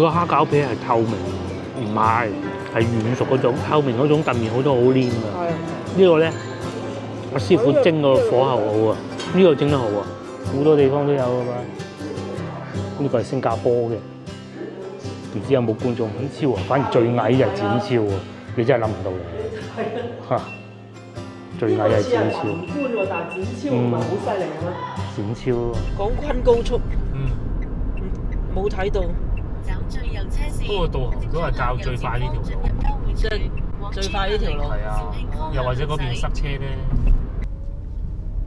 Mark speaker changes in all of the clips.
Speaker 1: 個蝦餃皮係透明，唔係軟熟嗰種，透明嗰種燉麵好多好黏㗎。呢個咧，阿師傅蒸個火候好啊，呢個蒸得好啊，好多地方都有㗎嘛。呢個係新加坡嘅，唔知有冇觀眾？展超啊，反而最矮就係展超喎，你真係諗唔到嘅嚇。最矮係展超。觀喎，但係展超唔係好犀利嘅咩？展超。
Speaker 2: 廣坤高速，冇睇到。
Speaker 1: 不過導航都係教最快呢條路，
Speaker 2: 即係最快呢條路。
Speaker 1: 係啊，又或者嗰邊塞車咧。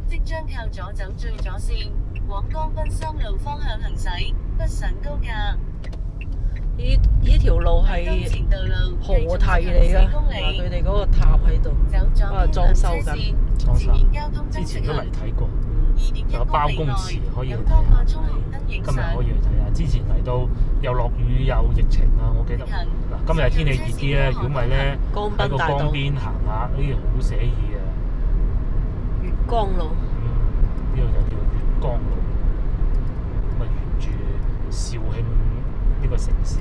Speaker 3: 即將靠左走最左線，往江濱3路方向行駛，北上高架。
Speaker 2: 呢條路係河堤嚟㗎，佢哋嗰個塔喺度，裝修緊。
Speaker 1: 裝修。之前都嚟睇過，仲有包公祠可以去睇下。今日可以去睇下。之前嚟到又落雨又疫情啊，我記得。嗱，今日天氣熱啲咧，如果唔係咧喺個江邊行下，呢啲好寫意啊。
Speaker 2: 月光路。
Speaker 1: 呢度就叫月光路，咁啊沿住肇慶呢個城市。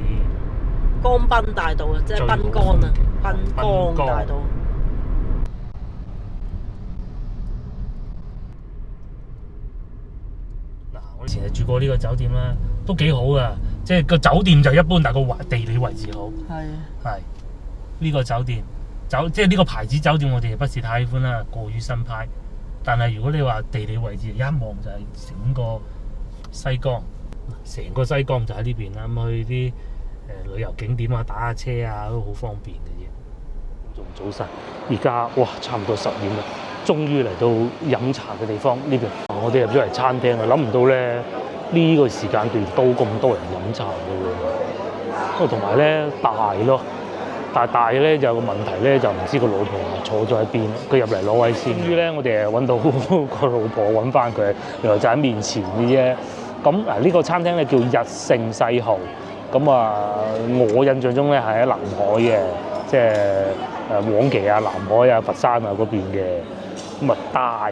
Speaker 2: 江濱大道啊，即係濱江啊，濱江大道。
Speaker 1: 嗱，我以前係住過呢個酒店啦，都幾好噶，即係個酒店就一般，但係個地理位置好。係呢個酒店即係呢個牌子酒店，我哋不是太喜歡啦，過於新派。但係如果你話地理位置，一望就係整個西江，成個西江就喺呢邊啦。咁去啲旅遊景點啊，打下車啊，都好方便嘅啫。仲早晨，而家哇，差唔多10點啦，終於嚟到飲茶嘅地方呢邊。我哋入咗嚟餐廳啊，諗唔到咧呢個時間段都咁多人飲茶嘅喎。不過同埋咧大咯。但係大咧就有個問題咧，就唔知個老婆坐咗喺邊，佢入嚟攞位先。終於咧，我哋揾到個老婆，揾翻佢，原來就喺面前嘅啫。咁呢個餐廳咧叫日盛世豪。咁啊，我印象中咧係喺南海嘅，即係黃岐啊、南海啊、佛山啊嗰邊嘅。咁啊大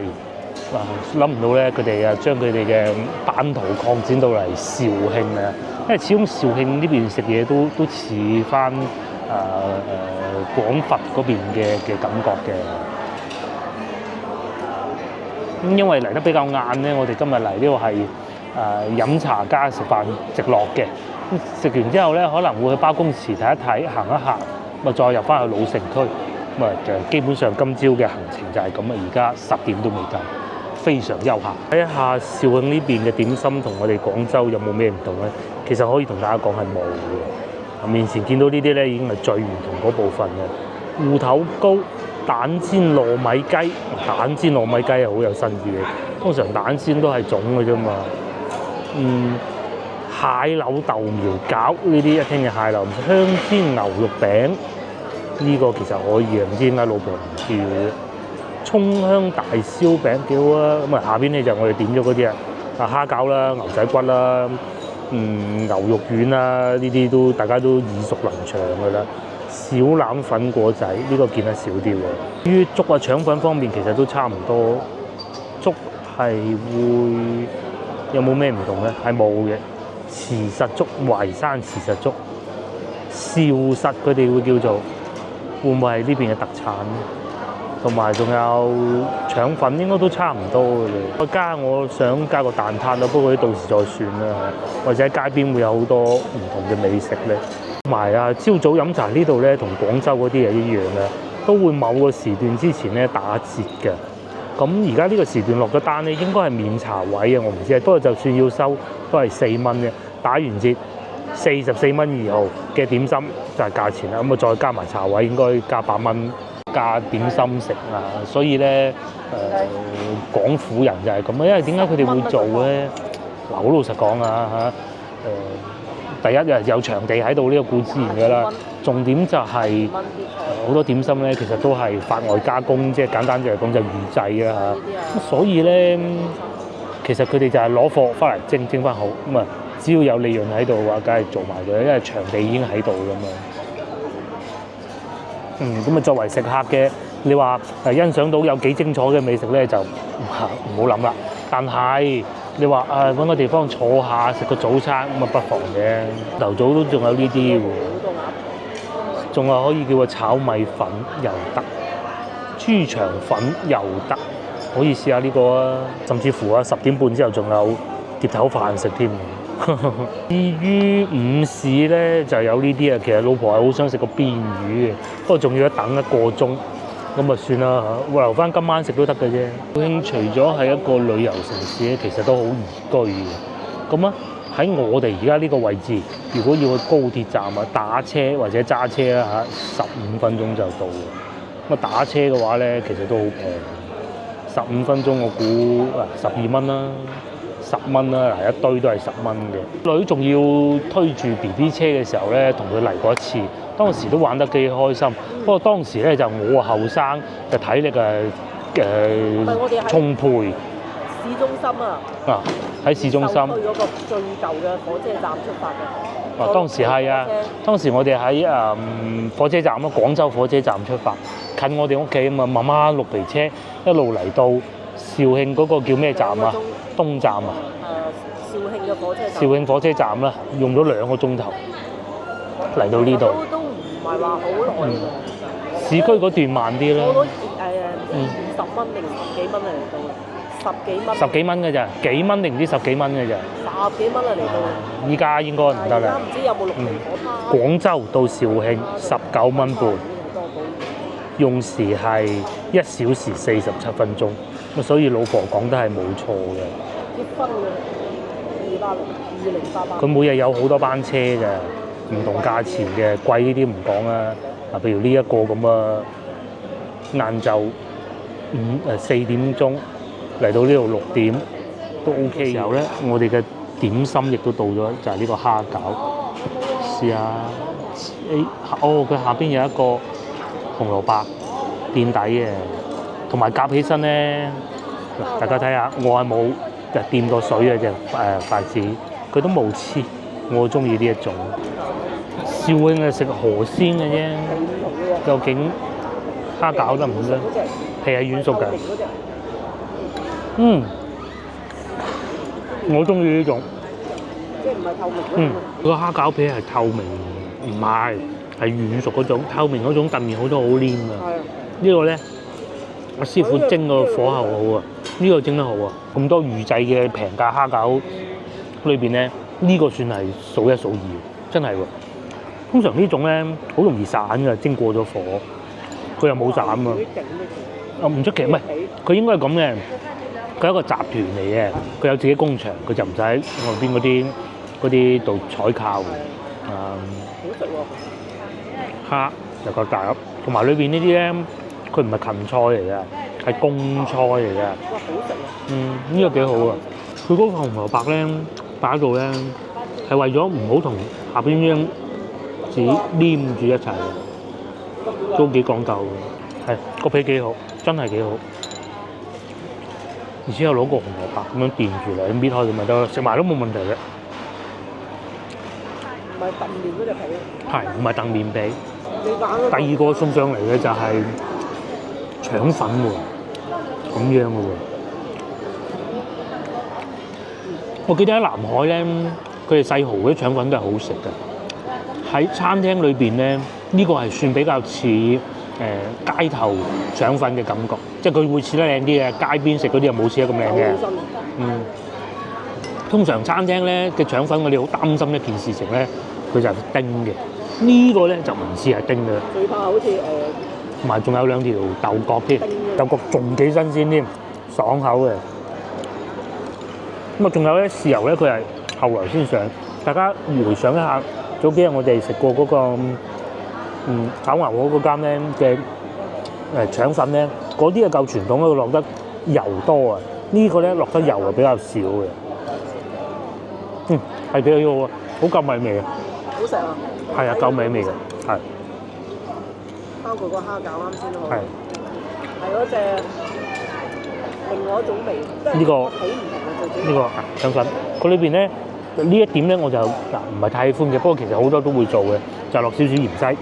Speaker 1: 諗唔到咧，佢哋啊將佢哋嘅版圖擴展到嚟肇慶啊，因為始終肇慶呢邊食嘢都似翻。廣佛嗰邊嘅感覺嘅，咁因為嚟得比較晏咧，我哋今日嚟呢度係飲茶加食飯直落嘅。食完之後咧，可能會去包公祠睇一睇，行一行，咪再入翻去老城區。咁啊，就基本上今朝嘅行程就係咁啊。而家10點都未夠，非常悠閒。睇一下肇慶呢邊嘅點心同我哋廣州有冇咩唔同咧？其實可以同大家講係冇嘅。面前見到呢啲咧，已經係最唔同嗰部分嘅芋頭糕、蛋煎糯米雞。蛋煎糯米雞係好有新意嘅，通常蛋煎都係粽嘅啫嘛。蟹柳豆苗餃呢啲一聽嘅蟹柳，香煎牛肉餅呢個其實可以嘅，唔知點解老婆唔叫嘅。葱香大燒餅幾好啊！咁啊下邊咧就我哋點咗嗰啲蝦餃啦、牛仔骨啦。牛肉丸啦，呢啲都大家都耳熟能詳㗎啦。小欖粉果仔呢個見得少啲喎。至於粥啊、腸粉方面，其實都差唔多。粥係會有冇咩唔同咧？係冇嘅。慈實粥、淮山慈實粥、兆實佢哋會叫做，會唔會係呢邊嘅特產？同埋仲有腸粉應該都差唔多嘅啫。我想加個蛋撻咯，不過到時再算啦。或者喺街邊會有好多唔同嘅美食咧。同埋朝早飲茶呢度咧，同廣州嗰啲係一樣嘅，都會某個時段之前咧打折嘅。咁而家呢個時段落咗單咧，應該係免茶位啊，我唔知啊。不過就算要收，都係4蚊嘅。打完折44蚊2毫嘅點心就係價錢啦。咁啊再加埋茶位，應該加8蚊。加點心食啊，所以咧廣府人就係咁啊，因為點解佢哋會做咧？嗱，好老實講啊第一日有場地喺度呢個固之然㗎啦，重點就係好多點心咧，其實都係法外加工，即係簡單就係講就預製啦嚇。咁所以咧，其實佢哋就係攞貨翻嚟蒸翻好，咁啊只要有利潤喺度嘅話，梗係做埋佢，因為場地已經喺度㗎嘛。咁啊，作為食客嘅，你話欣賞到有幾精彩嘅美食咧，就唔好諗啦。但係你話揾個地方坐下食個早餐咁啊不妨嘅。頭早都仲有呢啲喎，仲有可以叫個炒米粉又得，豬腸粉又得，可以試下呢個啊。甚至乎10點半之後仲有碟頭飯食添。至於午市咧就有呢啲啊，其實老婆係好想食個邊魚嘅，不過仲要等1個鐘，咁啊算啦嚇，留翻今晚食都得嘅啫。肇慶除咗係一個旅遊城市咧，其實都好宜居嘅。咁啊喺我哋而家呢個位置，如果要去高鐵站啊，打車或者揸車啦嚇，15分鐘就到。咁啊打車嘅話咧，其實都好平，15分鐘我估12蚊啦。10蚊啦，嗱一堆都係10蚊嘅。女仲要推住 BB 車嘅時候咧，同佢嚟過一次，當時都玩得幾開心。不過當時咧就我後生，就體力充沛。
Speaker 2: 市中心啊！
Speaker 1: 喺市中心。
Speaker 2: 去嗰個最舊嘅火車站出發嘅。
Speaker 1: 當時係啊，當時我哋喺火車站咯，廣州火車站出發，近我哋屋企啊嘛，慢慢綠皮車一路嚟到肇慶嗰個叫咩站啊？東站啊！
Speaker 2: 肇慶嘅火車站。
Speaker 1: 肇慶火車站啦，用咗2個鐘頭嚟到呢度。
Speaker 2: 都唔係話好耐㗎。
Speaker 1: 市區嗰段慢啲啦。
Speaker 2: 我都20蚊定10幾蚊嚟到，10幾蚊。
Speaker 1: 10幾蚊嘅咋，幾蚊定唔知10幾蚊嘅咋？
Speaker 2: 10幾蚊啊嚟到。
Speaker 1: 依家應該唔得啦。
Speaker 2: 而家唔知有冇綠皮火趴。
Speaker 1: 廣州到肇慶19蚊半，用時係1小時47分鐘。咁所以老婆講得係冇錯嘅。
Speaker 2: 結婚嘅2088。佢
Speaker 1: 每日有好多班車嘅，唔同價錢嘅，貴呢啲唔講啦。譬如呢一個咁啊，晏晝4點鐘嚟到呢度6點都 OK 嘅時候咧，我哋嘅點心亦都到咗，就係呢個蝦餃。試下佢下邊有一個紅蘿蔔墊底嘅。同埋夾起身咧，大家睇下，我係冇掂過水嘅隻筷子，佢都冇黐，我中意呢一種。肇慶係食河鮮嘅啫，究竟蝦餃得唔得？皮係軟熟嘅。我中意呢種。
Speaker 2: 即係唔係透明？
Speaker 1: 個蝦餃皮係透明，唔係軟熟嗰種，透明嗰種燉麵好多好黏啊。呢個咧。阿師傅蒸個火候好啊，呢個蒸得好啊！咁多預製嘅平價蝦餃裏邊咧，呢個算係數1數2，真係喎。通常呢種咧好容易散㗎，蒸過咗火，佢又冇散啊。唔出奇，唔係佢應該係咁嘅。佢係一個集團嚟嘅，佢有自己工場，佢就唔使外邊嗰啲度採購。好
Speaker 2: 食喎！
Speaker 1: 蝦又夠大粒，同埋裏邊呢啲咧。佢唔係芹菜嚟嘅，係公菜嚟嘅。哇，好食啊！呢個幾好啊！佢嗰個紅蘿蔔咧擺喺度咧，係為咗唔好同下邊張紙黏住一齊嘅，都幾講究嘅。係個皮幾好，真係幾好。而且又攞個紅蘿蔔咁樣墊住嚟，搣開佢咪得，食埋都冇問題嘅。
Speaker 2: 唔係燉麵嗰隻皮。
Speaker 1: 係，唔係燉麵皮。第2個送上嚟嘅就係腸粉喎，咁樣嘅喎。我記得喺南海咧，佢哋細蠔嗰啲腸粉都係好食嘅。喺餐廳裏邊咧，呢個係算比較似街頭腸粉嘅感覺，即係佢會似得靚啲嘅。街邊食嗰啲又冇似得咁靚嘅。通常餐廳咧嘅腸粉，我哋好擔心一件事情咧，佢就係叮嘅。呢個咧就唔似係叮嘅。
Speaker 2: 最怕好似
Speaker 1: 同埋仲有2條豆角添，豆角仲幾新鮮添，爽口嘅。咁啊，仲有咧豉油咧，佢係後來先上。大家回想一下，早幾日我哋食過嗰個炒牛河嗰間咧嘅腸粉咧，嗰啲係夠傳統，佢落得油多啊。呢個咧落得油係比較少嘅。係幾好啊，好夠味味嘅。
Speaker 2: 好食啊！
Speaker 1: 係啊，夠味味嘅，係。
Speaker 2: 包括個蝦餃啱先好，係嗰隻另外一種味，
Speaker 1: 呢個
Speaker 2: 睇唔同嘅最主要。
Speaker 1: 呢個腸粉，佢裏邊咧呢一點咧我就唔係太喜歡嘅，不過其實好多都會做嘅，就落少少芫茜。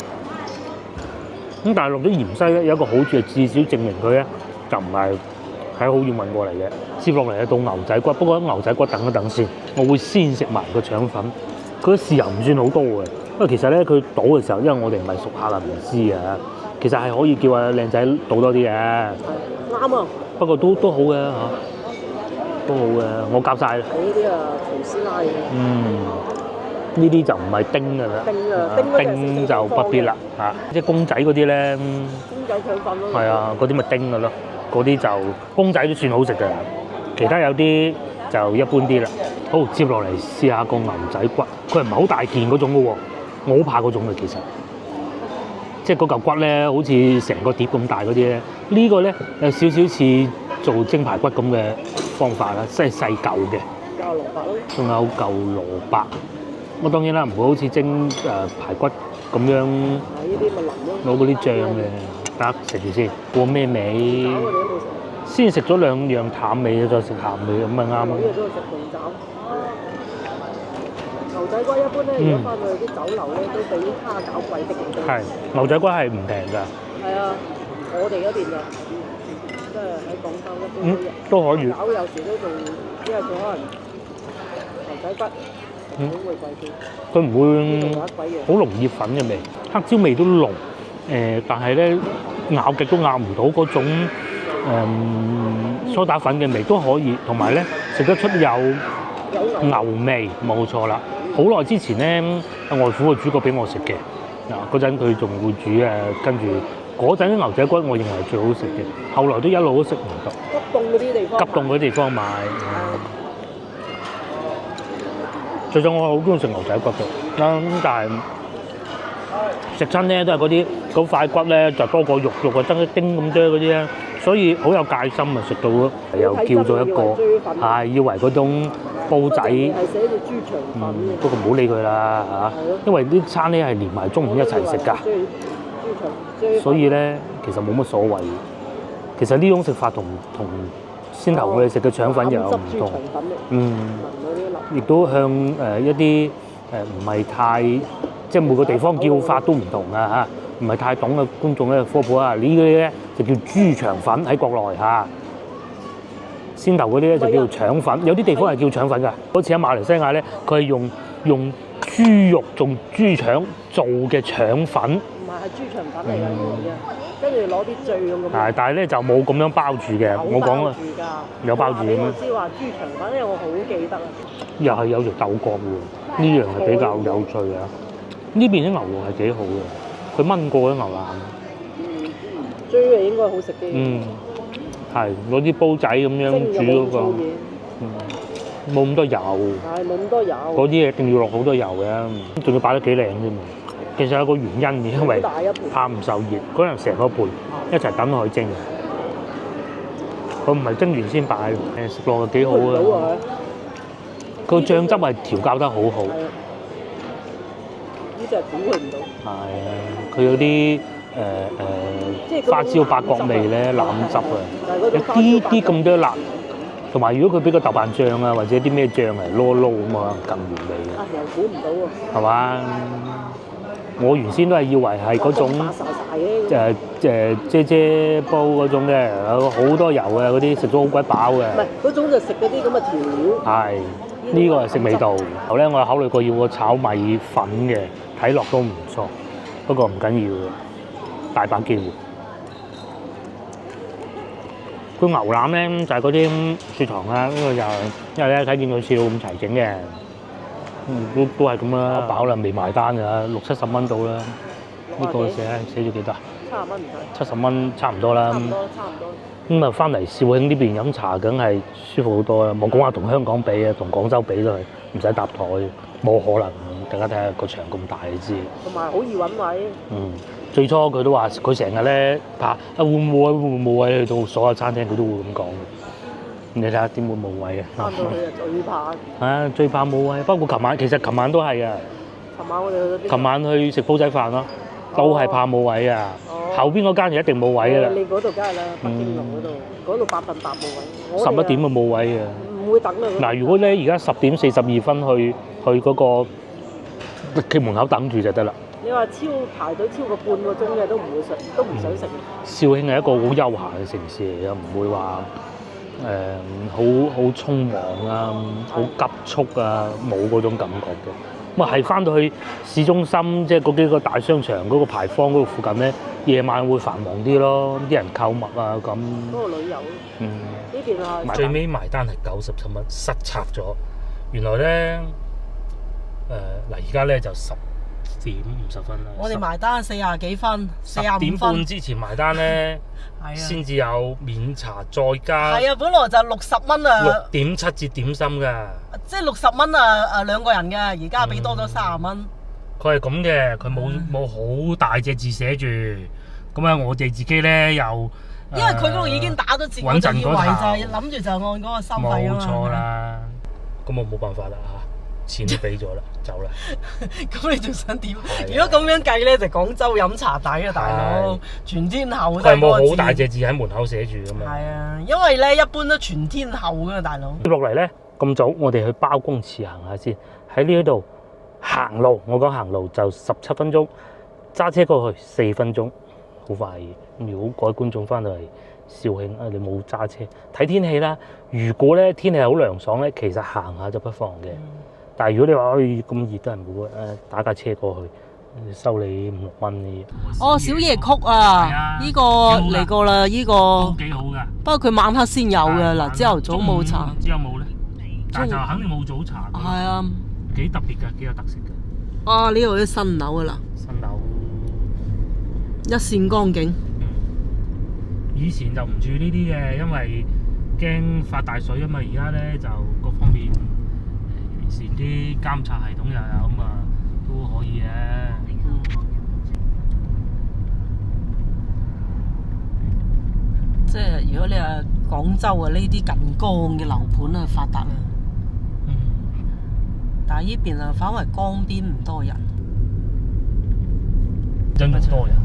Speaker 1: 咁但係落咗芫茜咧有一個好處係至少證明佢咧就唔係喺好遠運過嚟嘅。接落嚟係到牛仔骨，不過牛仔骨等一等先，我會先食埋個腸粉。佢豉油唔算好多嘅，因為其實咧佢倒嘅時候，因為我哋唔係熟客啊，唔知啊。其實係可以叫阿靚仔倒多啲嘅。
Speaker 2: 啱啊！
Speaker 1: 不過都好嘅嚇，都好嘅，我夾晒啦。
Speaker 2: 呢啲啊，廚師奶嘅。
Speaker 1: 呢啲就唔係丁㗎啦，丁就不必啦嚇。即係公仔嗰啲咧，
Speaker 2: 公仔腸粉咯。
Speaker 1: 係啊，嗰啲咪丁㗎咯，嗰啲就公仔都算好食嘅，其他有啲就一般啲啦。好，接落嚟試下個牛仔骨，佢係唔係好大件嗰種嘅喎？我好怕嗰種嘅其實，即係嗰嚿骨咧，好似成個碟咁大嗰啲咧。呢個咧有少少似做蒸排骨咁嘅方法啦，即係細嚿嘅。
Speaker 2: 加蘿蔔咯。仲
Speaker 1: 有嚿蘿蔔。我當然啦，唔會好似蒸排骨咁樣。
Speaker 2: 呢啲咪淋咯。
Speaker 1: 攞嗰啲醬嘅，得食住先。過咩味？先食咗兩樣淡味，再食鹹味咁咪啱咯。
Speaker 2: 呢個都係食鳳爪。牛仔骨一般咧，如果翻去啲酒樓咧，都比蝦餃貴啲好多。
Speaker 1: 係牛仔骨係唔平㗎。係
Speaker 2: 啊，我哋嗰邊就即係喺廣州一般
Speaker 1: 都可以。
Speaker 2: 餃有時都仲，因為佢可能牛仔骨會貴啲。
Speaker 1: 佢唔會好濃意粉嘅味，黑椒味都濃。但係咧咬極都咬唔到嗰種蘇打粉嘅味都可以，同埋咧食得出有牛味，冇錯啦。好耐之前咧，外父佢煮過俾我食嘅，嗱嗰陣佢仲會煮跟住嗰陣啲牛仔骨我認為係最好食嘅，後來都一路都食唔到。
Speaker 2: 急凍嗰啲地方。
Speaker 1: 急凍嗰啲地方買。最早我好中意食牛仔骨嘅，但係食親咧都係嗰塊骨咧就多過肉，肉啊得一丁咁多嗰啲咧，所以好有戒心啊！食到又叫咗一個，係以為嗰種煲仔，
Speaker 2: 係寫住豬腸粉嘅。
Speaker 1: 不過唔好理佢啦嚇，因為啲餐咧係連埋中午一齊食㗎，所以咧其實冇乜所謂。其實呢種食法同先頭我哋食嘅腸粉又有唔同，亦都向一啲唔係太即係每個地方叫法都唔同啊嚇，唔係太懂嘅觀眾咧科普啊，呢啲咧就叫豬腸粉喺國內嚇，先頭嗰啲咧就叫做腸粉，有啲地方係叫腸粉㗎。好似喺馬來西亞咧，佢係用豬肉做豬腸做嘅腸粉，唔係
Speaker 2: 豬腸粉嚟嘅，跟住攞啲醬咁。
Speaker 1: 係，但係咧就冇咁樣包住嘅。我講啊，有包住嘅咩？
Speaker 2: 我知話豬腸粉咧，我好記得啊。
Speaker 1: 又係有條豆角喎，呢樣係比較有趣啊！呢邊啲牛肉係幾好嘅，佢燜過啲牛腩。
Speaker 2: 豬係應該好食啲。
Speaker 1: 係攞啲煲仔咁樣煮嗰個，冇咁多油。
Speaker 2: 係冇咁多油。
Speaker 1: 嗰啲一定要落好多油嘅，仲要擺得幾靚添嘛。其實有個原因嘅，因為怕唔受熱，嗰陣成個盤一齊等落去蒸。佢唔係蒸完先擺，食落幾好啊！個醬汁係調教得好好。
Speaker 2: 呢隻估佢唔到。
Speaker 1: 係啊，佢有啲花椒八角味咧，腩汁啊，有啲咁多辣，同埋如果佢俾個豆瓣醬啊，或者啲咩醬嚟撈一撈咁啊，更原味嘅。
Speaker 2: 又估唔到喎。係
Speaker 1: 嘛？我原先都係以為係嗰種啫煲嗰種嘅，有好多油嘅嗰啲，食咗好鬼飽嘅。唔
Speaker 2: 係嗰種就食嗰啲咁嘅調料。
Speaker 1: 係呢個係食味道。後咧我考慮過要個炒米粉嘅，睇落都唔錯，不過唔緊要嘅，大把機會。個牛腩咧就係嗰啲雪糖啦，呢個就因為咧睇見佢似到咁齊整嘅。都係咁啦，飽啦，未埋單㗎，60-70蚊到啦。呢個寫咗幾多？70蚊唔使。70蚊差唔多啦。差唔多。咁啊，翻嚟肇慶呢邊飲茶，梗係舒服好多啦。冇講話同香港比啊，同廣州比都係唔使搭台，冇可能。大家睇下個場咁大，你知。
Speaker 2: 同埋好易揾位。
Speaker 1: 最初佢都話佢成日咧怕會冇位去到所有餐廳，佢都會咁講。你睇下點會冇位啊？
Speaker 2: 翻到去就最怕。
Speaker 1: 最怕冇位。包括琴晚，其實琴晚都係啊。
Speaker 2: 琴晚我哋去咗邊？
Speaker 1: 琴晚去食煲仔飯咯，都係怕冇位啊。後邊嗰間就一定冇位㗎啦。
Speaker 2: 你嗰度梗係啦，北京路嗰度8分8冇位。
Speaker 1: 11點就冇位啊。
Speaker 2: 唔會等啊。嗱，
Speaker 1: 如果咧而家10點42分去嗰個企門口等住就得啦。
Speaker 2: 你話排隊超過半個鐘嘅都唔想食。
Speaker 1: 肇慶係一個好休閒嘅城市嚟嘅，唔會話好匆忙啊，好急促啊，冇嗰種感覺嘅。咁啊係翻到去市中心，即係嗰幾個大商場嗰個牌坊嗰度附近咧，夜晚會繁忙啲咯，啲人購物啊咁。
Speaker 2: 嗰個旅遊，呢邊啊，
Speaker 1: 最尾埋單係97蚊，失策咗。原來咧嗱，而家咧就10點50分啦。
Speaker 2: 我哋埋單40幾分，45
Speaker 1: 點半之前埋單咧，先至有免茶再加。
Speaker 2: 係啊，本來就60蚊啊。
Speaker 1: 6.7折點心㗎。即係
Speaker 2: 60蚊啊兩個人嘅，而家俾多咗30蚊。
Speaker 1: 佢係咁嘅，佢冇好大隻字寫住。咁啊，我哋自己咧又
Speaker 2: 因為佢嗰度已經打咗折，我就以為就係諗住就按嗰個收費啊嘛。
Speaker 1: 冇錯啦。咁我冇辦法啦嚇，錢都俾咗啦，走啦。
Speaker 2: 咁你仲想點？如果咁樣計咧，就廣州飲茶抵啊，大佬！全天候都係
Speaker 1: 佢冇好大隻字喺門口寫住㗎嘛。係
Speaker 2: 啊，因為咧一般都全天候㗎，大佬。
Speaker 1: 接落嚟咧咁早，我哋去包公祠行下先。喺呢度行路，我講行路就17分鐘，揸車過去4分鐘，好快。咁如果各位觀眾翻到嚟肇慶啊，你冇揸車，睇天氣啦。如果咧天氣好涼爽咧，其實行下就不妨嘅。但係如果你話可以咁熱都係冇嘅，打架車過去，收你5-6蚊嘅。
Speaker 2: 哦，小夜曲啊，呢個嚟過啦，呢個
Speaker 1: 都幾好㗎。
Speaker 2: 不過佢晚黑先有嘅，嗱朝頭早冇茶。
Speaker 1: 之後冇咧，但係就肯定冇早茶。
Speaker 2: 係啊，
Speaker 1: 幾特別㗎，幾有特色㗎。
Speaker 2: 啊，呢度啲新樓㗎啦。
Speaker 1: 新樓
Speaker 2: 一線光景。
Speaker 1: 以前就唔住呢啲嘅，因為驚發大水啊嘛。而家咧就各方面完善啲監察系統又有咁啊，都可以嘅。
Speaker 2: 即係如果你話廣州啊呢啲近江嘅樓盤啊發達啦，但係呢邊啊反為江邊唔多人，
Speaker 1: 真係多人。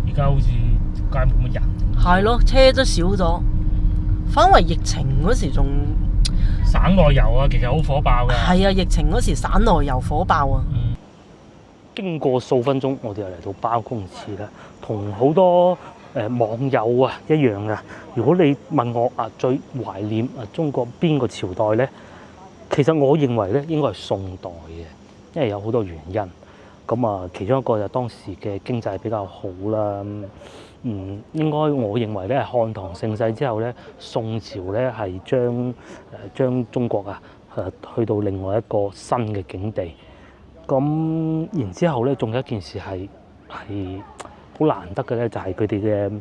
Speaker 1: 而家好似街冇乜人。
Speaker 2: 係咯，車都少咗。反為疫情嗰時仲
Speaker 1: 省內遊啊，其實好火爆嘅。
Speaker 2: 係啊，疫情嗰時省內遊火爆啊。
Speaker 1: 經過數分鐘，我哋又嚟到包公祠啦，同好多網友啊一樣噶。如果你問我啊，最懷念啊中國邊個朝代咧？其實我認為咧應該係宋代嘅，因為有好多原因。咁啊，其中一個就當時嘅經濟比較好啦。應該我認為咧，漢唐盛世之後咧，宋朝咧係將中國啊去到另外一個新嘅境地。咁然之後咧，仲有一件事係好難得嘅咧，就係佢哋嘅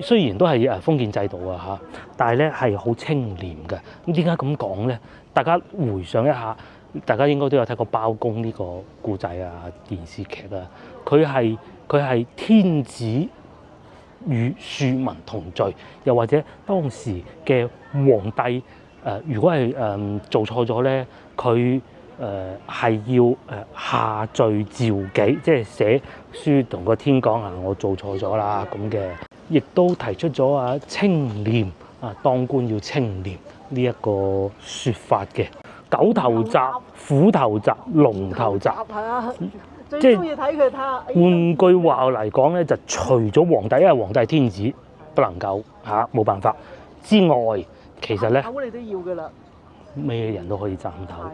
Speaker 1: 雖然都係封建制度啊嚇，但係咧係好清廉嘅。咁點解咁講咧？大家回想一下。大家應該都有睇過包公呢個故仔啊、電視劇啊，佢係天子與庶民同罪，又或者當時嘅皇帝如果係做錯咗咧，佢係要下罪召己，即係寫書同個天講啊，我做錯咗啦咁嘅，亦都提出咗清廉啊，當官要清廉呢一個説法嘅。狗頭鍘、虎頭鍘、龍頭鍘，
Speaker 2: 係啊，
Speaker 1: 即
Speaker 2: 最中意睇佢睇。
Speaker 1: 換句話嚟講咧，就除咗皇帝，因為皇帝係天子，不能夠冇辦法之外，其實咧，
Speaker 2: 狗你都要噶啦，
Speaker 1: 咩人都可以斬頭。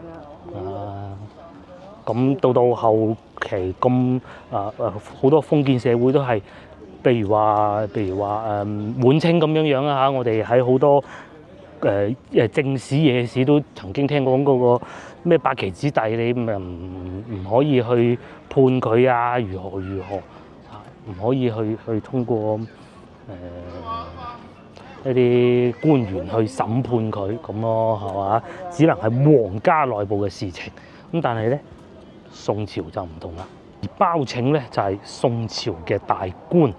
Speaker 1: 咁到後期咁好多封建社會都係，譬如話滿清咁樣啊，我哋喺好多。正史野史都曾經聽講嗰個咩八旗子弟，你唔可以去判佢啊，如何唔可以去通過一啲官員去審判佢咁咯，係嘛？只能係皇家內部嘅事情。咁但係咧，宋朝就唔同啦。而包拯咧就係宋朝嘅大官。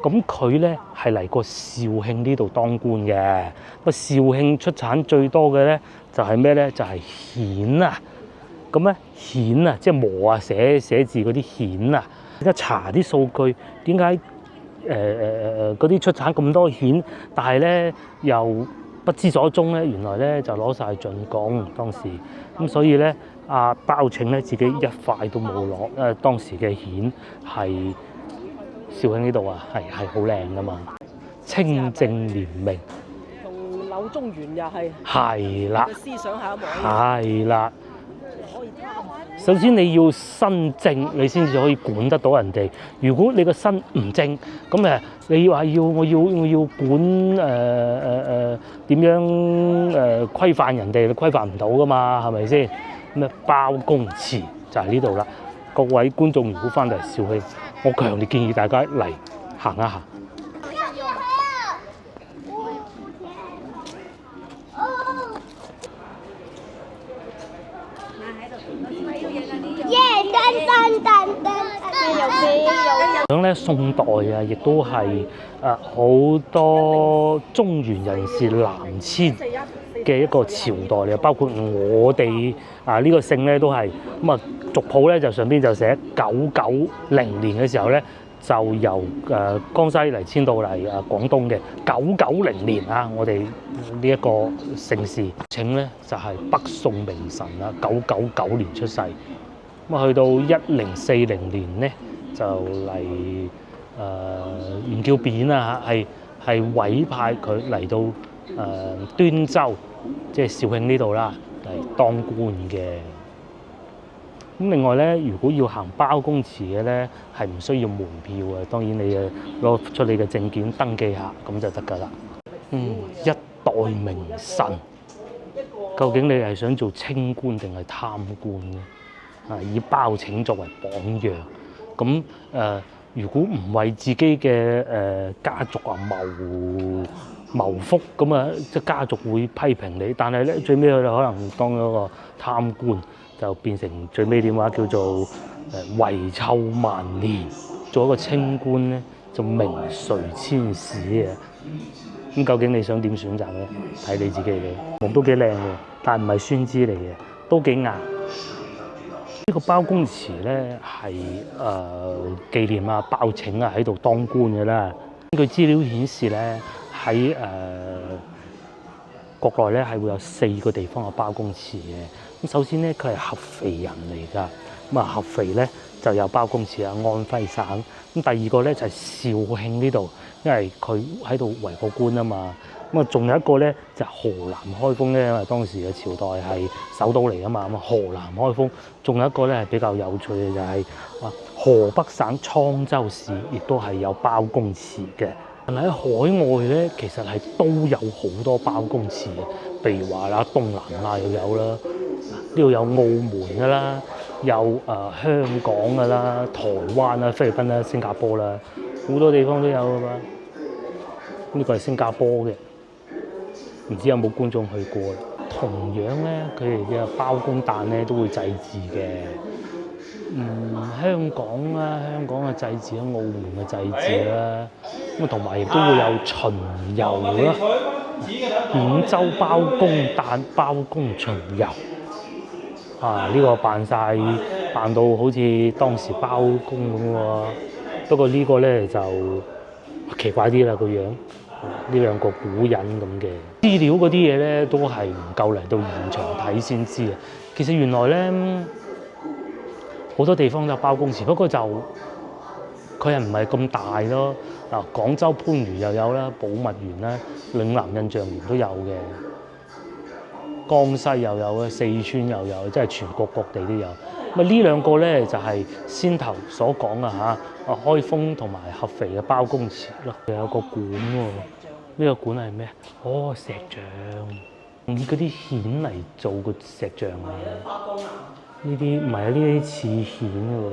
Speaker 1: 咁佢咧係嚟過肇慶呢度當官嘅。不過肇慶出產最多嘅咧就係咩咧？就係蜆啊！咁咧蜆啊，即係磨啊寫字嗰啲蜆啊。而家查啲數據，點解嗰啲出產咁多蜆，但係咧又不知所蹤咧？原來咧就攞晒進貢當時。咁所以咧包拯咧自己一塊都冇攞。當時嘅蜆係。肇慶呢度啊，係好靚噶嘛，清正廉明。
Speaker 2: 同柳宗元又係
Speaker 1: 係啦，
Speaker 2: 嘅思想係一模一樣。
Speaker 1: 係啦。首先你要身正，你先至可以管得到人哋。如果你個身唔正，咁你話我要管點樣規範人哋，你規範唔到噶嘛，係咪先？咁包公祠就係呢度啦。各位觀眾，如果翻嚟肇慶，我強烈建議大家嚟行一行。咁咧，宋代啊，亦都係好多中原人士南遷嘅一個朝代嚟，包括我哋呢個姓咧都係咁啊。族譜咧就上邊就寫990年嘅時候咧，就由江西嚟遷到嚟廣東嘅990年啊，我哋呢一個姓氏稱咧就係北宋名臣啦，999年出世。咁啊，去到1040年咧就嚟唔叫貶啊，係委派佢嚟到端州，即係肇慶呢度啦，嚟當官嘅。咁另外咧，如果要行包公祠嘅咧，係唔需要門票嘅。當然你攞出你嘅證件登記下咁就得㗎啦。一代名臣，究竟你係想做清官定係貪官咧？以包拯作為榜樣，咁如果唔為自己嘅家族謀福，咁啊即係家族會批評你，但係咧最尾佢哋可能當咗個貪官，就變成最尾點話叫做遺臭萬年。做一個清官咧就名垂千史嘅。咁究竟你想點選擇咧？睇你自己嘅。夢都幾靚嘅，但係唔係酸枝嚟嘅，都幾硬。呢個包公祠咧係紀念包拯喺度當官嘅啦。根據資料顯示咧，喺國內咧係會有4個地方有包公祠嘅。咁首先咧，佢係合肥人嚟㗎。咁啊，合肥咧就有包公祠啊，安徽省。咁第二個咧就係肇慶呢度，因為佢喺度為過官啊嘛。咁啊，仲有一個咧就係河南開封咧，因為當時嘅朝代係首都嚟啊嘛。咁啊，河南開封，仲有一個咧係比較有趣嘅就係河北省滄州市，亦都係有包公祠嘅。但係喺海外咧，其實係都有好多包公祠嘅，譬如話啦，東南亞又有啦，呢度有澳門㗎啦，有香港㗎啦，台灣啦、菲律賓啦、新加坡啦，好多地方都有㗎嘛。呢個係新加坡嘅。唔知有冇觀眾去過？同樣咧，佢哋嘅包公誕咧都會祭祀嘅。香港嘅祭祀啦，澳門嘅祭祀啦，咁啊同埋亦都會有巡遊啦。兗州包公誕、包公巡遊呢個扮到好似當時包公咁喎。不過呢個咧就奇怪啲啦個樣。呢兩個古人咁嘅資料嗰啲嘢咧，都係唔夠嚟到現場睇先知啊！其實原來咧好多地方都有包公祠，不過就佢係唔係咁大咯。嗱，廣州番禺又有啦，寶物園啦，嶺南印象園都有嘅，江西又有啦，四川又有，即係全國各地都有。咁呢兩個咧就係先頭所講開封同埋合肥嘅包公祠咯。有個館喎，呢個館係咩？石像，用嗰啲蜆嚟做個石像啊！呢啲唔係啊，呢啲似蜆喎，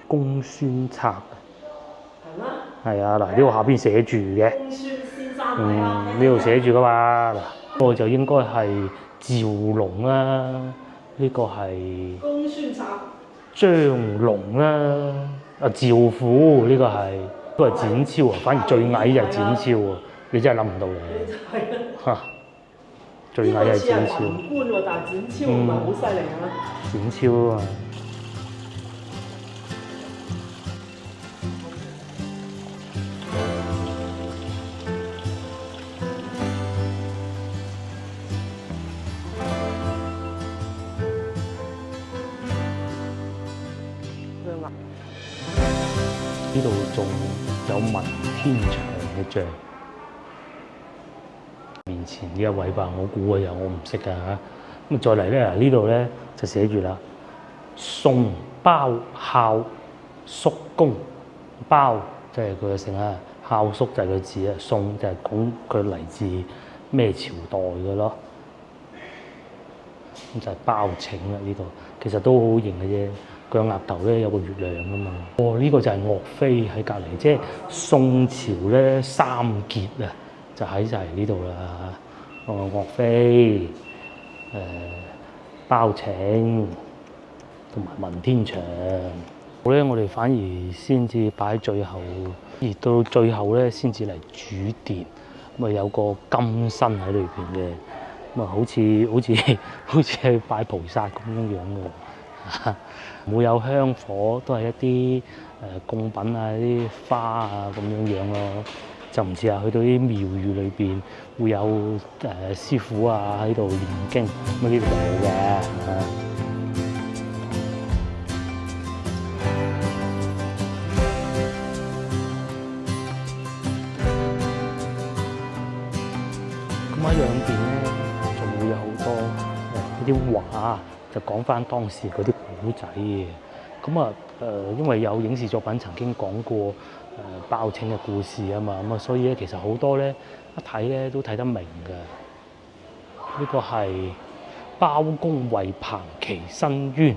Speaker 1: 公孫策。係咩？係啊，嗱呢度下邊寫住嘅。公孫先生呢度寫住噶嘛？嗱，呢個就應該係趙龍啦，呢個係公孫策。張龍啦，趙虎呢個係都係展昭啊，反而最矮就係展昭啊！你真係諗唔到嘅嚇，最矮係展昭。呢個似係文官喎，但係展昭唔係好犀利啊！展昭啊嘛。呢度仲有文天祥嘅像，前呢一位吧，我估嘅又我唔識㗎嚇。咁再嚟咧，呢度咧就寫住啦，宋包孝叔公，包即係佢嘅姓啊，孝叔就係佢字啊，宋就係講佢嚟自咩朝代嘅咯。咁就係包拯啦呢度，其實都好型嘅啫。佢額頭咧有個月亮啊嘛。哦，呢、個就係岳飛喺隔離，即係宋朝咧三傑啊，就喺晒呢度啦。哦，岳飛、包拯同埋文天祥。好咧，我哋反而先至擺最後，而到最後咧先至嚟主殿，咁啊有個金身喺裏邊嘅。咁啊，好似去拜菩薩咁樣嘅，會有香火，都係一啲供品啊、啲花啊咁樣樣咯，就唔似啊去到啲廟宇裏邊會有師傅啊喺度念經，咁呢度就冇嘅。咁喺兩邊咧，仲會有好多啲畫，就講翻當時嗰啲古仔嘅。咁啊因為有影視作品曾經講過包拯嘅故事啊嘛，咁啊所以咧其實好多咧一睇咧都睇得明嘅。呢個係包公為彭琪申冤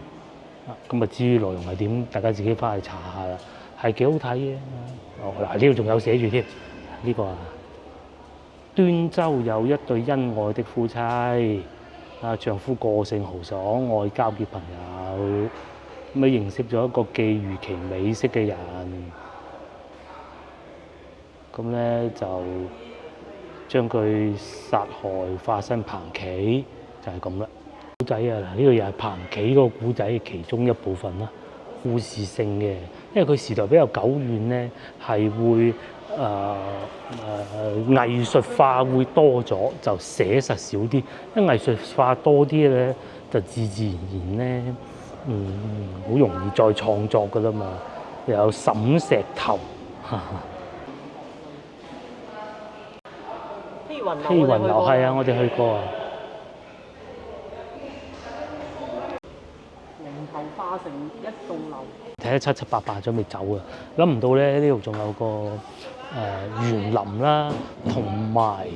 Speaker 1: 啊，咁啊至於內容係點，大家自己翻去查下啦，係幾好睇嘅。哦嗱，呢度仲有寫住添，呢個啊。端州有一對恩愛的夫妻，丈夫個性豪爽，愛交結朋友，咁認識咗一個寄予其美色嘅人，咁咧就將佢殺害，化身彭琪，就係咁啦。古仔啊，嗱呢個又係彭琪個古仔其中一部分啦，故事性嘅，因為佢時代比較久遠咧，係會藝術化會多咗，就寫實少啲。因為藝術化多啲咧，就自自然然咧，好容易再創作噶啦嘛。又有沈石頭，
Speaker 2: 飛雲樓，
Speaker 1: 飛雲樓係啊，我哋去過啊。
Speaker 2: 龍頭化成一棟樓。
Speaker 1: 睇得七七八八準備走啊！諗唔到咧，呢度仲有個園林啦，同埋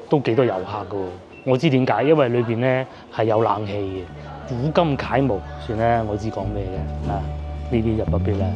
Speaker 1: 都幾多遊客噶喎。我知點解，因為裏邊咧係有冷氣嘅。古今楷模，算啦，我知講咩嘅啊，呢啲就不必啦。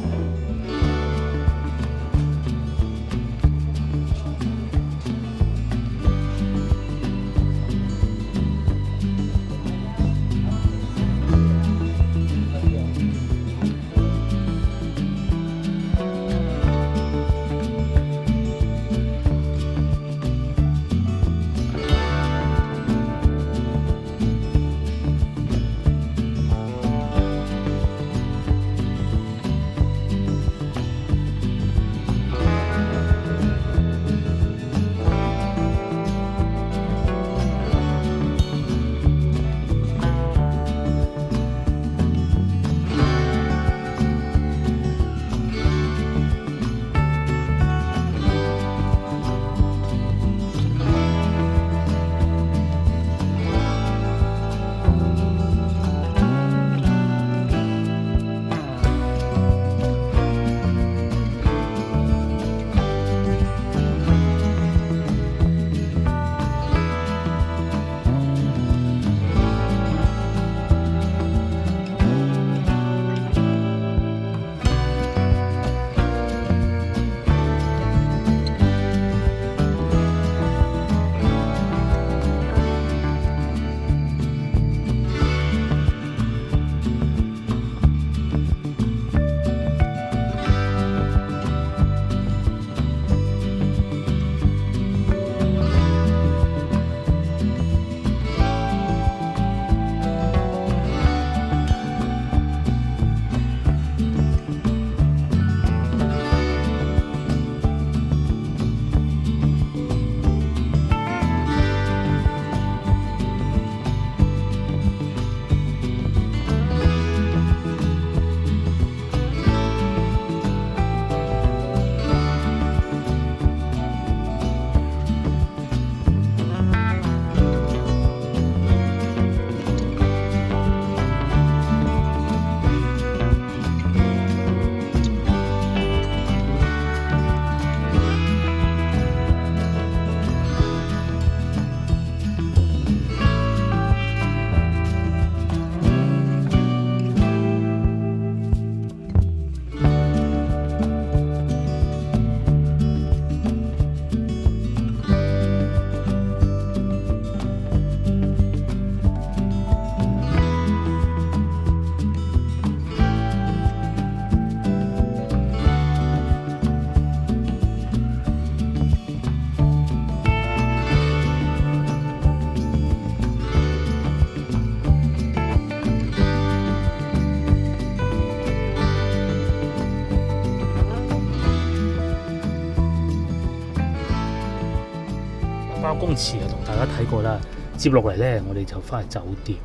Speaker 1: 包公祠啊，同大家睇過啦。接落嚟咧，我哋就翻去酒店。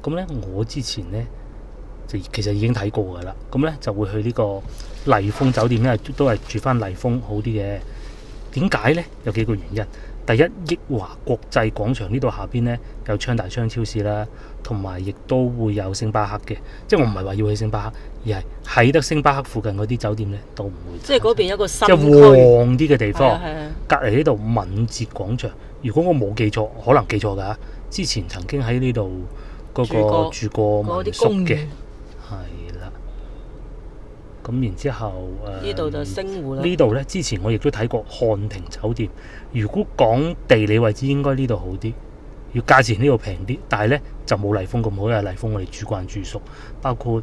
Speaker 1: 咁咧，我之前咧就其實已經睇過㗎啦。咁咧就會去呢個麗峰酒店咧，都係住翻麗峰好啲嘅。點解咧？有幾個原因。第一，益華國際廣場呢度下邊咧有昌大昌超市啦，同埋亦都會有星巴克嘅。即係我唔係話要去星巴克，而係喺得星巴克附近嗰啲酒店咧都唔會。
Speaker 2: 即係嗰邊一個新
Speaker 1: 即係旺啲嘅地方。
Speaker 2: 係啊
Speaker 1: 隔離呢度敏捷廣場，如果我冇記錯，可能記錯㗎。之前曾經喺呢度嗰個住過民宿嘅，係啦。咁然之後
Speaker 2: 呢度就星湖啦。
Speaker 1: 呢度咧之前我亦都睇過漢庭酒店。如果講地理位置，應該呢度好啲，要價錢呢度平啲，但係咧就冇麗峰咁好，因為麗峰我哋住慣住宿，包括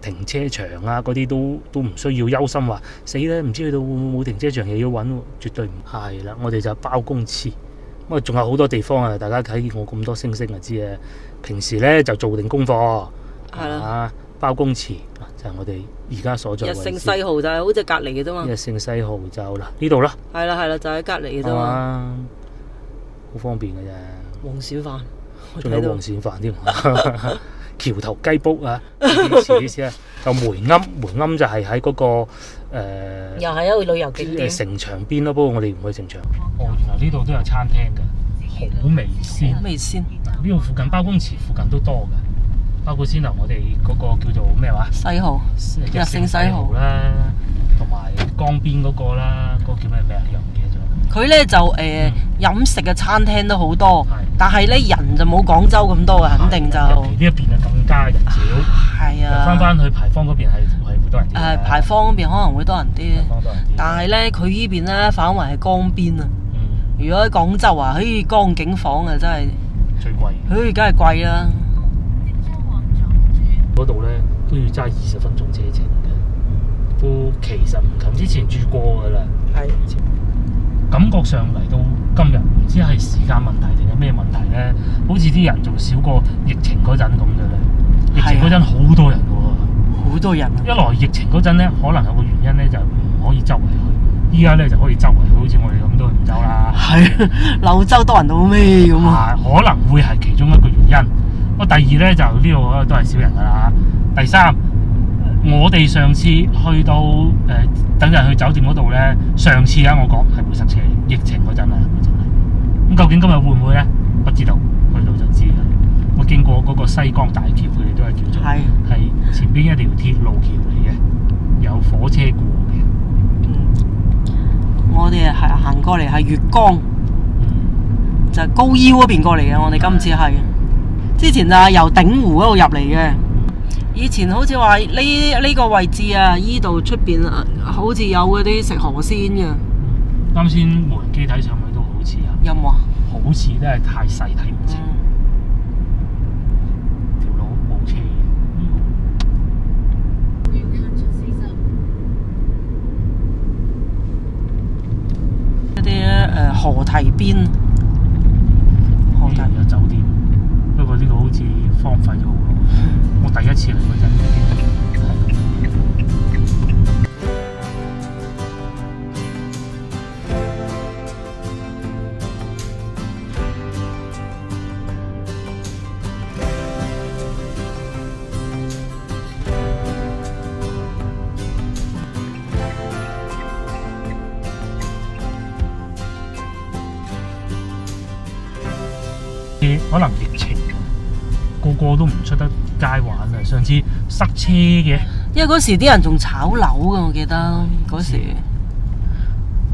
Speaker 1: 停車場啊嗰啲都唔需要憂心話死咧，唔知去到會唔會冇停車場又要揾喎，絕對唔係啦。我哋就包公廁，咁啊仲有好多地方啊！大家睇見我咁多星星就知啊。平時咧就做定功課，
Speaker 2: 係啦。
Speaker 1: 啊，包公廁就係我哋而家所在位置。
Speaker 2: 日盛世豪就係好似隔離嘅啫嘛。
Speaker 1: 日盛世豪就嗱呢度啦。
Speaker 2: 係啦，就喺隔離嘅啫嘛。
Speaker 1: 好方便嘅啫。
Speaker 2: 黃鱔飯，
Speaker 1: 仲有黃鱔飯添。橋頭雞煲啊，遲啲先啊。就梅庵就係喺嗰個
Speaker 2: 又係一個旅遊景點。
Speaker 1: 城牆邊咯，不過我哋唔去城牆。哦，原來呢度都有餐廳㗎，好味鮮。
Speaker 2: 好味鮮。
Speaker 1: 呢度附近包公祠附近都多㗎，包括先頭我哋嗰個叫做咩話？
Speaker 2: 世豪，日盛世豪
Speaker 1: 啦，同埋江邊嗰個啦，嗰個叫咩名啊？又唔記得咗。佢
Speaker 2: 咧就飲食嘅餐廳都好多，但係咧人就冇廣州咁多嘅，肯定就
Speaker 1: 呢一邊就更加人少。係啊，翻去牌坊嗰邊係會多人啲。牌坊嗰邊可能會多人啲，但係咧佢呢邊咧反為係江邊啊。如果喺廣州啊，江景房啊真係最貴。梗係貴啦。嗰度咧都要揸20分鐘車程嘅，都其實唔近，之前住過㗎啦。係。感覺上嚟到今日，唔知係時間問題定係咩問題咧？好似啲人仲少過疫情嗰陣咁嘅咧。疫情嗰陣好多人喎，好多人。一來疫情嗰陣咧，可能有個原因咧，就唔可以周圍去。依家咧就可以周圍去，好似我哋咁都去唔走啦。係，柳州多人到咩咁啊？可能會係其中一個原因。第二咧就呢度都係少人㗎啦。第三。我哋上次去到等陣去酒店嗰度咧，上次我講係會塞車，疫情嗰陣啊，真係。咁究竟今日會唔會咧？不知道，去到就知啦。我經過嗰個西江大橋，佢哋都係叫做係前邊一條鐵路橋嚟嘅，有火車過嘅。我哋係行過嚟係粵江，就係高腰嗰邊過嚟嘅。我哋今次係之前就係由鼎湖嗰度入嚟嘅。以前好似話呢個位置啊，依度出邊好似有嗰啲食河鮮嘅。啱先無人機睇上去都好似啊。有冇啊？好似都係太細睇唔清。條路冇車嘅。嗰啲河堤邊，河堤有酒店，不過呢個好似荒廢咗好耐。我第一次嚟嗰陣已經係咁。可能疫情，個個都唔出得街玩啊！上次塞車嘅，因為嗰時啲人仲炒樓㗎，我記得嗰時。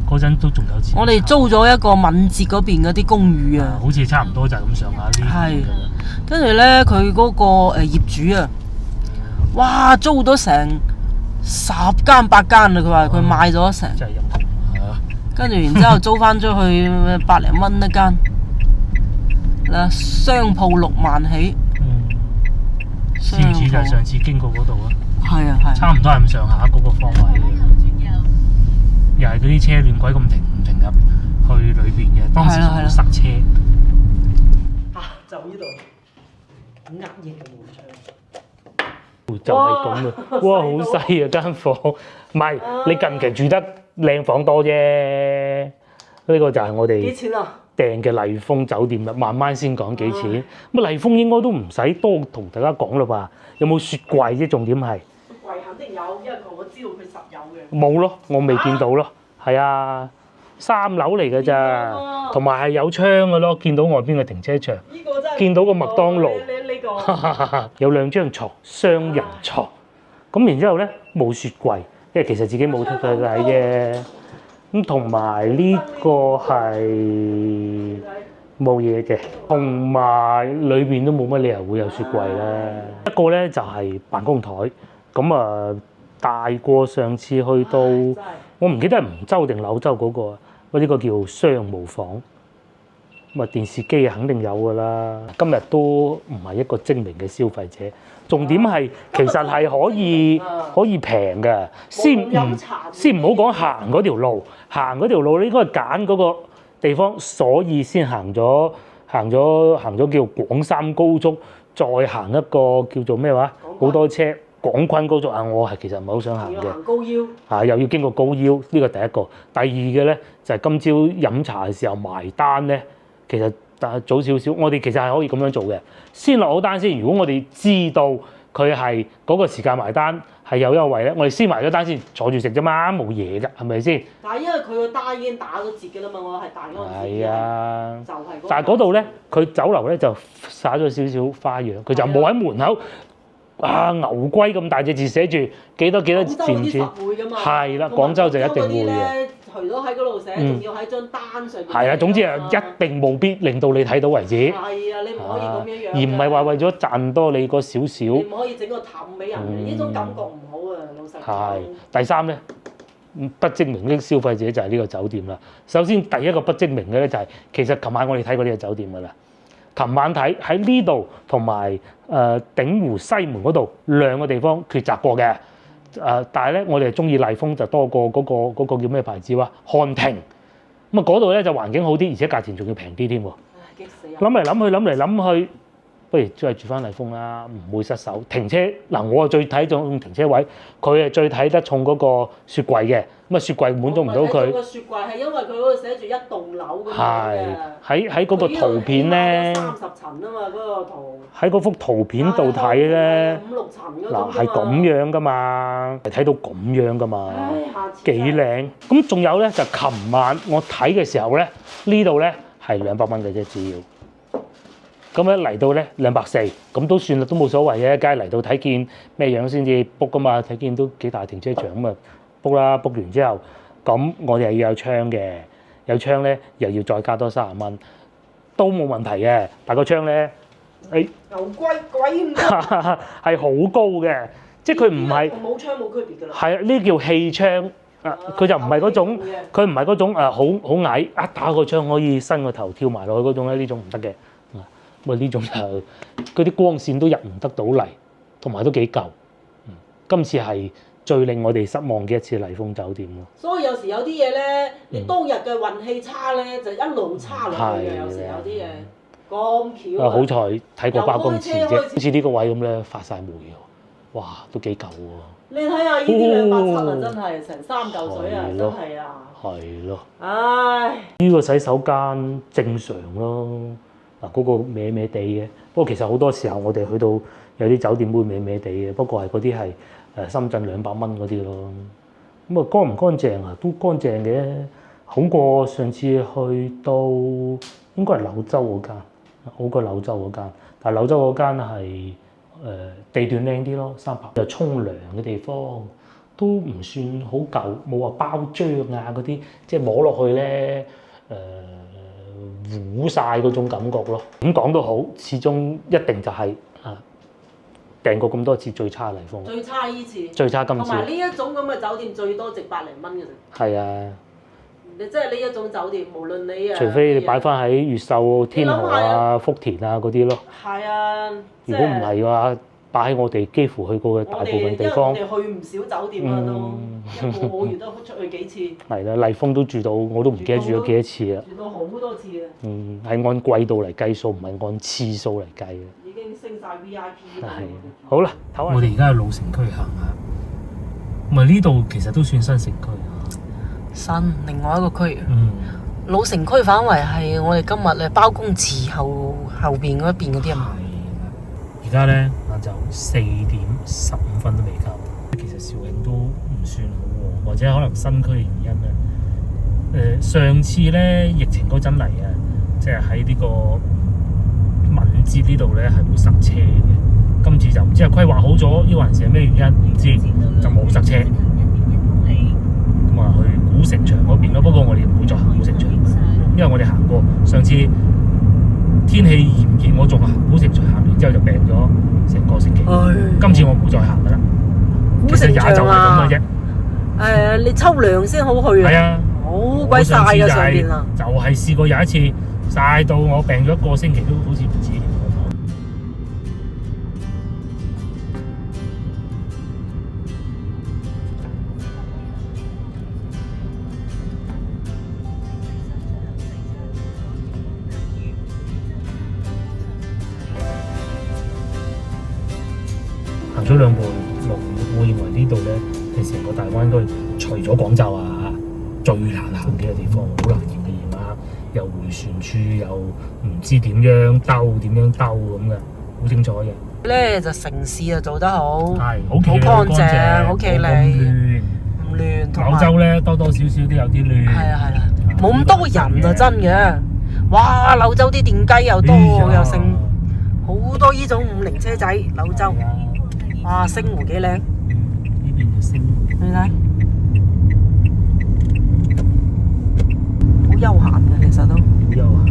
Speaker 1: 嗰陣都仲有錢。我哋租咗一個敏捷嗰邊嗰啲公寓啊，好似差唔多就係咁上下啲。係，跟住咧佢嗰個業主啊，哇租咗成10間8間啊！佢話佢賣咗成，真係陰功啊！跟住然之後租翻出去100零蚊一間。嗱，商鋪6萬起，知唔知就係上次經過嗰度啊？係啊係。差唔多係咁上下嗰個方位嘅，又係嗰啲車亂鬼咁停唔停入去裏邊嘅，當時仲塞車。就呢度壓抑嘅門窗，就係咁啊！哇，好細啊間房，唔係你近期住得靚房多啫。呢個就係我哋幾錢啊？訂嘅麗峰酒店啦，慢慢先講幾錢。咁麗峰應該都唔使多同大家講啦吧？有冇雪櫃啫？重點係
Speaker 2: 櫃肯定有，因為我知道佢實有嘅。
Speaker 1: 冇咯，我未見到咯。係啊，3樓嚟嘅咋，同埋係有窗嘅咯，見到外邊嘅停車場，
Speaker 2: 呢個真係
Speaker 1: 見到個麥當勞，
Speaker 2: 呢個
Speaker 1: 有2張床，雙人床。咁然之後咧冇雪櫃，因為其實自己冇睇啫。咁同埋呢個係冇嘢嘅，同埋裏邊都冇乜理由會有雪櫃啦。一個咧就係辦公台，咁啊大過上次去到，我唔記得係梧州定柳州嗰個，呢個叫商務房。咁啊電視機肯定有㗎啦。今日都唔係一個精明嘅消費者，重點係其實係可以平嘅。先唔好講行嗰條路，行嗰條路你應該係揀嗰個地方，所以先行咗叫廣三高速，再行一個叫做咩話？好多車廣昆高速啊！我係其實唔係好想行嘅。
Speaker 2: 行高腰
Speaker 1: 啊，又要經過高腰，呢個第一個。第二嘅咧就係今朝飲茶嘅時候埋單咧。其實早少少，我哋其實係可以咁樣做嘅。先落好單先。如果我哋知道佢係嗰個時間埋單係有優惠咧，我哋先埋咗單先，坐住食啫嘛，冇嘢㗎，係咪先？
Speaker 2: 但係因為佢個單已經打咗折㗎啦嘛，我係大嗰陣時。係
Speaker 1: 啊，
Speaker 2: 就係嗰。
Speaker 1: 但係嗰度咧，佢酒樓咧就灑咗少少花樣，佢就冇喺門口啊牛龜咁大隻字寫住幾多錢錢。係啦，廣州就一定會嘅。
Speaker 2: 除咗喺嗰度寫，仲要喺張單上面。
Speaker 1: 係啊，總之係一定務必令到你睇到為止。
Speaker 2: 係啊，你唔可以咁樣樣。
Speaker 1: 而唔係話為咗賺多你個少少。
Speaker 2: 你唔可以整個氹俾人嘅，呢種感覺唔好啊，老實講。
Speaker 1: 係。第三咧，不精明的消費者就係呢個酒店啦。首先第一個不精明嘅咧就係，其實琴晚我哋睇過呢個酒店㗎啦。琴晚睇喺呢度同埋鼎湖西門嗰度2個地方抉擇過嘅。但係咧，我哋係中意麗峰就多過嗰個叫咩牌子哇？漢庭。咁啊嗰度咧就環境好啲，而且價錢仲要平啲添喎。
Speaker 2: 激死人！
Speaker 1: 諗嚟諗去，不如都係住翻麗峰啦，唔會失手。停車嗱，我啊最睇重停車位，佢係最睇得重嗰個雪櫃嘅。咁啊雪櫃滿足唔到佢。
Speaker 2: 個雪櫃係因為佢嗰度寫住1棟樓咁樣嘅。
Speaker 1: 係喺嗰個圖片咧。
Speaker 2: 30層啊嘛，嗰個圖。
Speaker 1: 喺嗰幅圖片度睇咧。
Speaker 2: 5、6層嗰種
Speaker 1: 嗱係咁樣噶嘛，係睇到咁樣噶嘛，幾靚。咁仲有咧就琴晚我睇嘅時候咧，呢度咧係200蚊嘅啫，只要。咁咧嚟到咧240，咁都算啦，都冇所謂嘅。梗係嚟到睇見咩樣先至 book 噶嘛，睇見都幾大停車場咁啊 book 啦 ，book 完之後，咁我哋係要有窗嘅，有窗咧又要再加多30蚊，都冇問題嘅。但個窗咧，
Speaker 2: 牛龜鬼唔得，
Speaker 1: 係好高嘅，即係佢唔係
Speaker 2: 冇窗冇區別㗎啦。
Speaker 1: 係啊，呢叫氣窗啊，佢就唔係嗰種，佢唔係嗰種好矮，一打個窗可以伸個頭跳埋落去嗰種咧，呢種唔得嘅。咁呢種就嗰啲光線都入唔得到嚟，同埋都幾舊。今次係最令我哋失望嘅一次麗峰酒店咯。
Speaker 2: 所以有時有啲嘢咧，你當日嘅運氣差咧，就一路差落去嘅。有時有啲嘢咁巧。
Speaker 1: 好彩睇過包公祠啫，好似呢個位咁咧發晒霉喎，哇都幾舊喎。
Speaker 2: 你睇下呢啲270啊，真係成3嚿水啊，真係啊。
Speaker 1: 係咯。
Speaker 2: 唉。
Speaker 1: 呢個洗手間正常咯。嗰個歪歪地嘅，不過其實好多時候我哋去到有啲酒店會歪歪地嘅，不過係嗰啲係深圳200蚊嗰啲咯。咁啊乾唔乾淨啊？都乾淨嘅，好過上次去到應該係柳州嗰間，好過柳州嗰間。但係柳州嗰間係地段靚啲咯，300。就沖涼嘅地方都唔算好舊，冇話包漿啊嗰啲，即係摸落去咧糊晒嗰種感覺咯。咁講都好，始終一定就係訂過咁多次最差麗峰。最差依次。最差今次。
Speaker 2: 同埋呢一種咁嘅酒店最多值百零蚊嘅啫。
Speaker 1: 係啊。
Speaker 2: 你即係呢一種酒店，無論你
Speaker 1: 除非你擺翻喺越秀、天河啊、福田啊嗰啲咯。係啊。如果唔係嘅話，擺喺我哋幾乎去過嘅大部分地方。
Speaker 2: 我哋去唔少酒店啦都，一個月都出去幾次。
Speaker 1: 係啦，麗峰都住到，我都唔記得住咗幾多次啦。
Speaker 2: 住到好多次啊！
Speaker 1: 係按季度嚟計數，唔係按次數嚟計嘅。
Speaker 2: 已經升晒 VIP 啦。
Speaker 1: 係。好啦，我哋而家喺老城區行下，咁啊呢度其實都算新城區。
Speaker 2: 新，另外一個區。老城區範圍係我哋今日咧包公祠後邊嗰一邊嗰啲啊嘛。
Speaker 1: 而家咧就4:15都未夠。其實肇慶都唔算好旺，或者可能新區嘅原因咧。上次咧疫情嗰陣嚟啊，即係喺呢個敏捷呢度咧係會塞車嘅。今次就唔知係規劃好咗，抑或係咩原因，唔知就冇塞車。咁啊去古城牆嗰邊咯，不過我哋唔會再行古城牆，因為我哋行過上次天氣炎熱，我仲行古城牆，行完之後就病咗成個星期。今次我唔會再行噶啦。
Speaker 2: 古城牆啊，
Speaker 1: 其實也就係咁嘅啫。
Speaker 2: 你秋涼先好去啊。
Speaker 1: 係啊，
Speaker 2: 好鬼曬啊上邊啊！
Speaker 1: 就係試過有一次曬到我病咗一個星期，都好似唔止。行咗2步路，我認為呢度咧係成個大灣區除咗廣州啊最難行嘅地方，好難營嘅啊！又迴旋處，又唔知點樣兜咁嘅，好精彩嘅。
Speaker 2: 咧就城市就做得好，
Speaker 1: 係
Speaker 2: 好乾淨，好企理，
Speaker 1: 亂
Speaker 2: 唔亂。
Speaker 1: 柳州咧多多少少都有啲亂。
Speaker 2: 係啦，冇咁多人啊，真嘅。哇！柳州啲電雞又多又剩，好多呢種50車仔。柳州，哇！星湖幾靚，
Speaker 1: 呢邊就星湖，
Speaker 2: 你睇，好悠閒嘅，其實都。
Speaker 1: 好悠閒。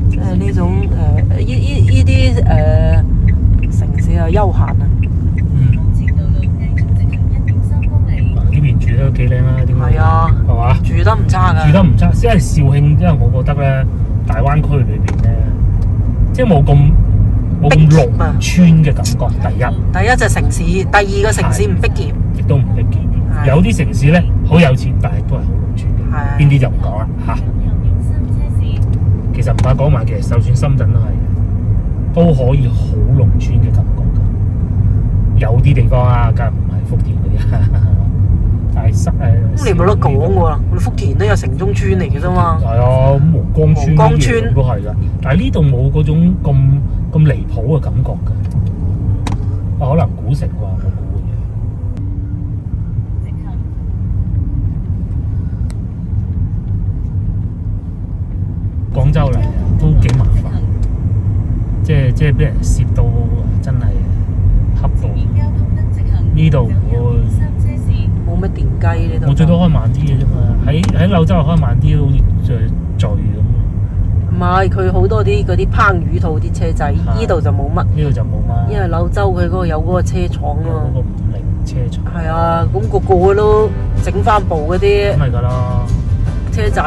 Speaker 2: 即係呢種呢啲城市啊，悠閒啊。呢邊住得幾靚啊！點解？係啊，
Speaker 1: 係嘛？
Speaker 2: 住得唔差㗎。
Speaker 1: 住得唔差，因為肇慶，因為我覺得咧，大灣區裏邊咧，即係冇咁農村嘅感覺。
Speaker 2: 第一就城市，第二個城市唔逼傑，
Speaker 1: 亦都唔逼傑。有啲城市咧好有錢，但係都係好農村嘅。邊啲就唔講啦嚇。其實唔怕講埋，其實就算深圳都可以好農村嘅感覺㗎。有啲地方啊，梗係唔係福田嗰啲，但係
Speaker 2: 咁你冇得講喎，我哋福田都有城中村嚟嘅啫嘛。
Speaker 1: 係啊，咁黃江村都係㗎，但係呢度冇嗰種咁離譜嘅感覺㗎。可能古城啩，我估嘅嘢。廣州嚟都幾麻煩，即係俾人攝到真係恰到。呢度
Speaker 2: 冇乜電雞呢度。
Speaker 1: 我最多開慢啲嘅啫嘛，喺柳州開慢啲，好似聚咁。
Speaker 2: 唔係，佢好多啲嗰啲烹魚套啲車仔，呢度就冇乜。
Speaker 1: 呢度就冇乜。
Speaker 2: 因為柳州佢嗰個有嗰個車廠啊嘛。
Speaker 1: 嗰個50車廠。
Speaker 2: 係啊，咁個個都整翻部嗰啲。
Speaker 1: 咁係㗎啦。
Speaker 2: 車仔。